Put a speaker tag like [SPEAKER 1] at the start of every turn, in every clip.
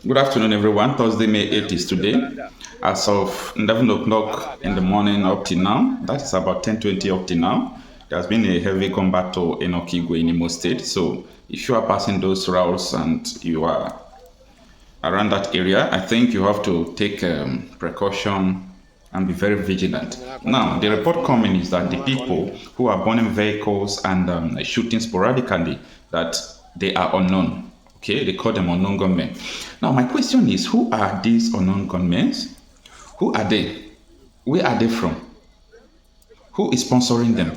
[SPEAKER 1] Good afternoon, everyone. Thursday, May 8th is today. As of 11 o'clock in the morning up till now, that's about 10:20 up till now, there has been a heavy combat in Okigwe in Imo State. So if you are passing those routes and you are around that area, I think you have to take precaution and be very vigilant. Now, the report coming is that the people who are burning vehicles and shooting sporadically, that they are unknown. Okay, they call them unknown gunmen. Now, my question is, who are these unknown gunmen? Who are they? Where are they from? Who is sponsoring them?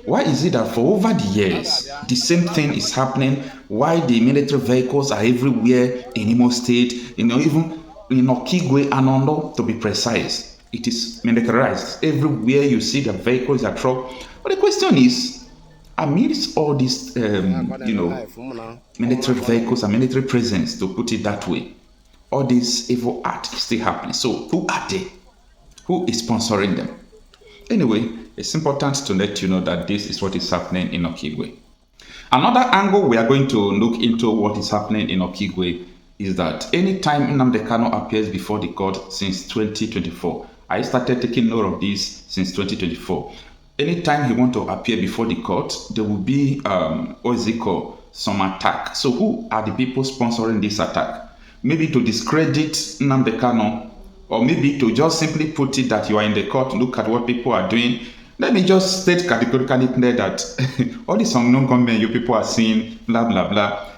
[SPEAKER 1] Why is it that for over the years, the same thing is happening? Why the military vehicles are everywhere in Imo State, even in Okigwe and Ondo, to be precise? It is militarized. Everywhere you see the vehicles are truck. But the question is, amidst all these, military vehicles and military presence, to put it that way, all this evil act is still happening. So who are they? Who is sponsoring them? Anyway, it's important to let you know that this is what is happening in Okigwe. Another angle we are going to look into what is happening in Okigwe is that anytime Nnamdi Kanu appears before the court since 2024, I started taking note of this since 2024. Anytime he wants to appear before the court, there will be some attack. So who are the people sponsoring this attack? Maybe to discredit Nnamdi Kanu, or maybe to just simply put it that you are in the court, look at what people are doing. Let me just state categorically clear that all these unknown gunmen you people are seeing, blah, blah, blah.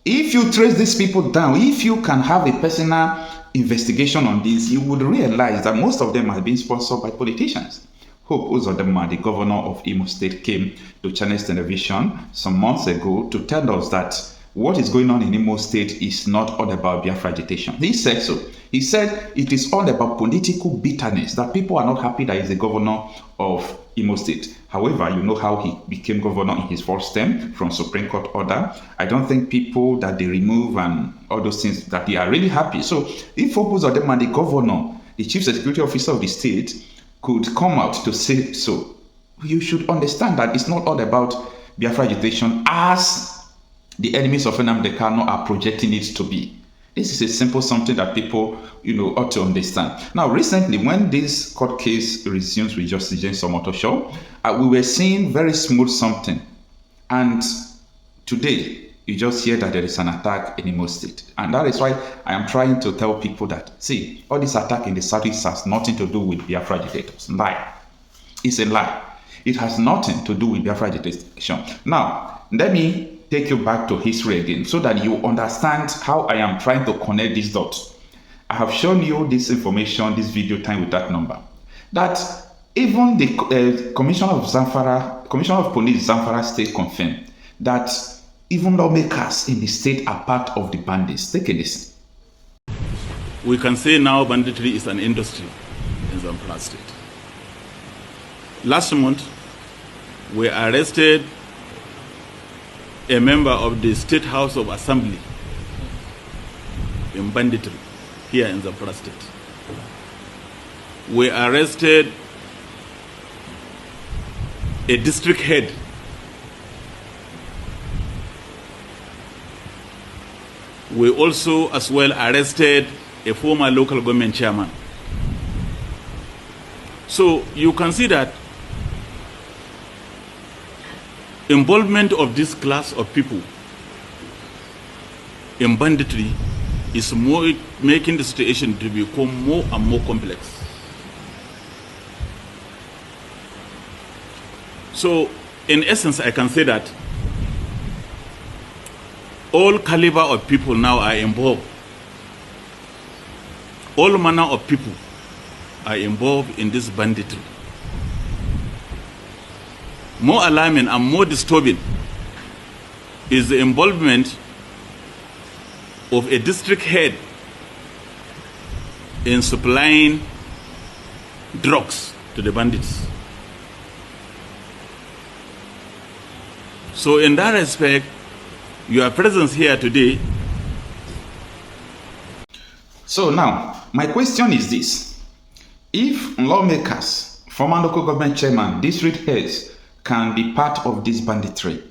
[SPEAKER 1] If you trace these people down, if you can have a personal investigation on this, you would realize that most of them have been sponsored by politicians. Hope Uzodinma, the governor of Imo State, came to Channels Television some months ago to tell us that what is going on in Imo State is not all about Biafra agitation. He said so. He said it is all about political bitterness, that people are not happy that he's the governor of Imo State. However, you know how he became governor in his first term from Supreme Court order. I don't think people that they remove and all those things, that they are really happy. So if Hope Uzodinma, the governor, the chief security officer of the state, could come out to say so, you should understand that it's not all about Biafra agitation as the enemies of Nnamdi Kanu are projecting it to be. This is a simple something that people, ought to understand. Now, recently, when this court case resumes with Justice James Omotosho, we were seeing very smooth something. And today, you just hear that there is an attack in Imo State. And that is why I am trying to tell people that, see, all this attack in the Southeast has nothing to do with Biafra agitators. Lie. It's a lie. It has nothing to do with Biafra agitation. Now, let me take you back to history again so that you understand how I am trying to connect these dots. I have shown you this information, this video time with that number, that even the Commissioner of Police Zamfara State confirmed that even lawmakers in the state are part of the bandits. Take a listen.
[SPEAKER 2] We can say now banditry is an industry in Zamfara State. Last month, we arrested a member of the State House of Assembly in banditry here in Zamfara State. We arrested a district head we also as well arrested a former local government chairman. So you can see that involvement of this class of people in banditry is more making the situation to become more and more complex. So in essence, I can say that all caliber of people now are involved. All manner of people are involved in this banditry. More alarming and more disturbing is the involvement of a district head in supplying drugs to the bandits. So in that respect, your presence here today.
[SPEAKER 1] So now, my question is this. If lawmakers, former local government chairman, district heads can be part of this banditry,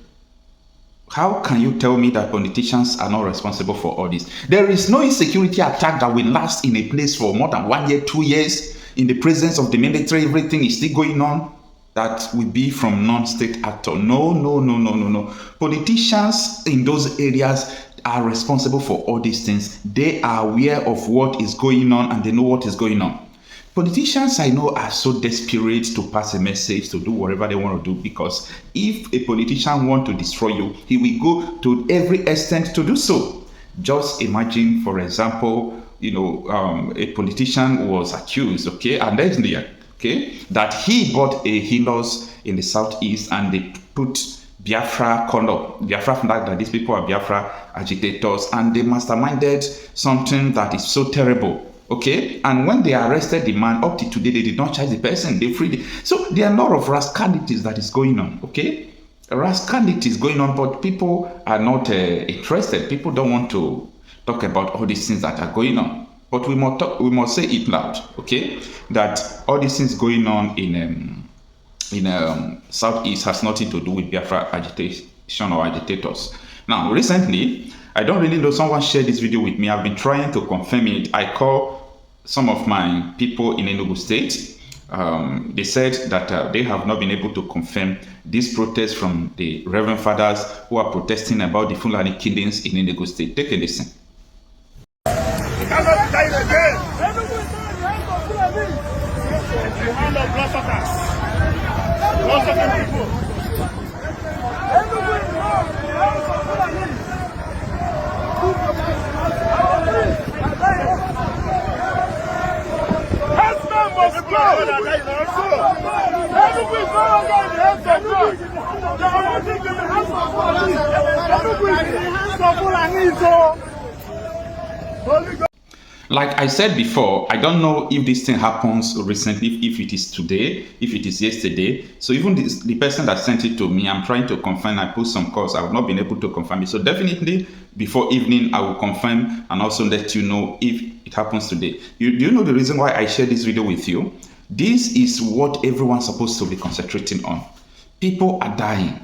[SPEAKER 1] How can you tell me that politicians are not responsible for all this? There is no insecurity attack that will last in a place for more than 1 year, 2 years, in the presence of the military, everything is still going on, that will be from non-state actor. No, no, no, no, no, no. Politicians in those areas are responsible for all these things. They are aware of what is going on and they know what is going on. Politicians, I know, are so desperate to pass a message, to do whatever they want to do, because if a politician wants to destroy you, he will go to every extent to do so. Just imagine, for example, a politician was accused, allegedly, that he bought a Hilos in the southeast and they put Biafra flag, that these people are Biafra agitators, and they masterminded something that is so terrible. And when they arrested the man, up to today, they did not charge the person, they freed it. So there are a lot of rascalities that is going on, Rascality is going on, but people are not interested. People don't want to talk about all these things that are going on. But we must say it loud, that all these things going on in Southeast has nothing to do with Biafra agitation or agitators. Now, recently, I don't really know, someone shared this video with me. I've been trying to confirm it. I call some of my people in Imo State. They said that they have not been able to confirm this protest from the Reverend Fathers who are protesting about the Fulani killings in Imo State. Take a listen. Like I said before, I don't know if this thing happens recently, if it is today, if it is yesterday. So even the person that sent it to me, I'm trying to confirm. I put some calls. I have not been able to confirm it. So definitely before evening, I will confirm and also let you know if it happens today. Do you know the reason why I share this video with you? This is what everyone's supposed to be concentrating on. People are dying,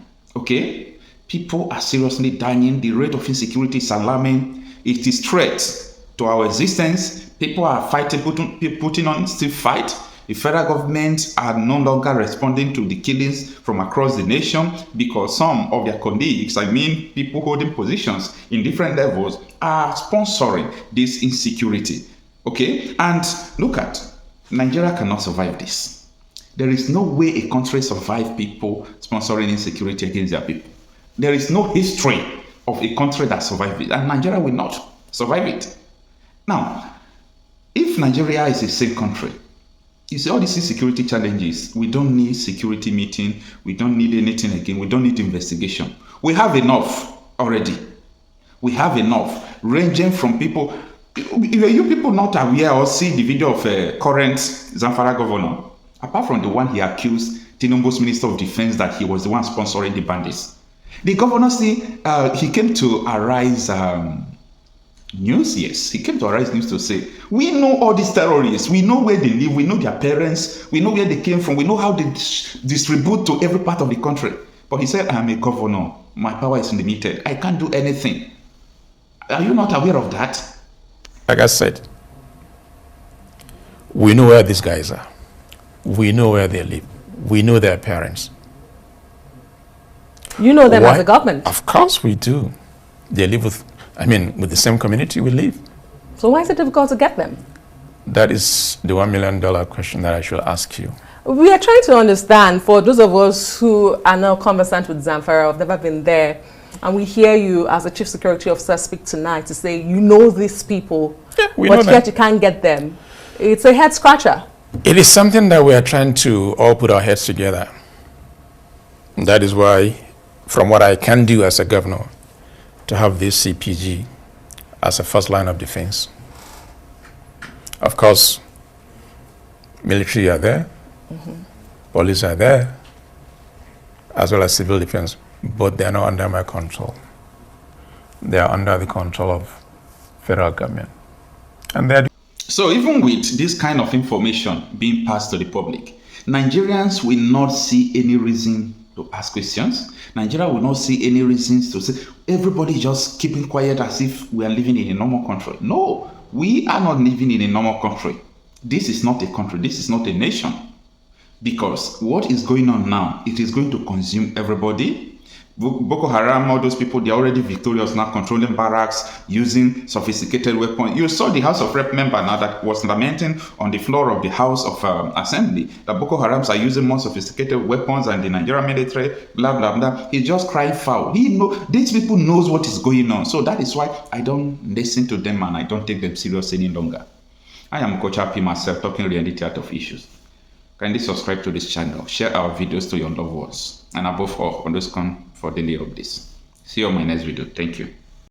[SPEAKER 1] People are seriously dying. The rate of insecurity is alarming. It is threat to our existence. People are fighting, putting on still fight. The federal government are no longer responding to the killings from across the nation because some of their colleagues, people holding positions in different levels, are sponsoring this insecurity. And look at, Nigeria cannot survive this. There is no way a country survives people sponsoring insecurity against their people. There is no history of a country that survived it, and Nigeria will not survive it. Now, if Nigeria is a safe country, you see all these security challenges, we don't need security meeting, we don't need anything again, we don't need investigation. We have enough already. We have enough, ranging from people. You people not aware or see the video of a current Zamfara governor, apart from the one he accused Tinubu's Minister of Defense that he was the one sponsoring the bandits. The governor, he came to Arise News, yes. He came to Arise News to say, we know all these terrorists, we know where they live, we know their parents, we know where they came from, we know how they distribute to every part of the country. But he said, I'm a governor, my power is limited, I can't do anything. Are you not aware of that?
[SPEAKER 3] Like I said, we know where these guys are. We know where they live. We know their parents.
[SPEAKER 4] You know them as a government?
[SPEAKER 3] Of course we do. They live with the same community we live.
[SPEAKER 4] So why is it difficult to get them?
[SPEAKER 3] That is the $1 million question that I should ask you.
[SPEAKER 4] We are trying to understand, for those of us who are now conversant with Zamfara, have never been there, and we hear you as a chief security officer speak tonight to say you know these people, but yet you can't get them. It's a head scratcher.
[SPEAKER 3] It is something that we are trying to all put our heads together. That is why, from what I can do as a governor, to have this CPG as a first line of defense. Of course, military are there, police are there, as well as civil defense, but they are not under my control. They are under the control of federal government. And they're
[SPEAKER 1] So even with this kind of information being passed to the public, Nigerians will not see any reason to ask questions. Nigeria will not see any reasons to say, everybody just keeping quiet as if we are living in a normal country. No, we are not living in a normal country. This is not a country. This is not a nation. Because what is going on now, it is going to consume everybody. Boko Haram, all those people, they're already victorious now, controlling barracks, using sophisticated weapons. You saw the House of Rep member now that was lamenting on the floor of the House of Assembly that Boko Harams are using more sophisticated weapons than the Nigerian military, blah, blah, blah. He's just crying foul. These people knows what is going on. So that is why I don't listen to them and I don't take them serious any longer. I am Coach Happy myself, talking reality out of issues. Kindly subscribe to this channel, share our videos to your loved ones, and above all, always come for daily updates. See you on my next video. Thank you.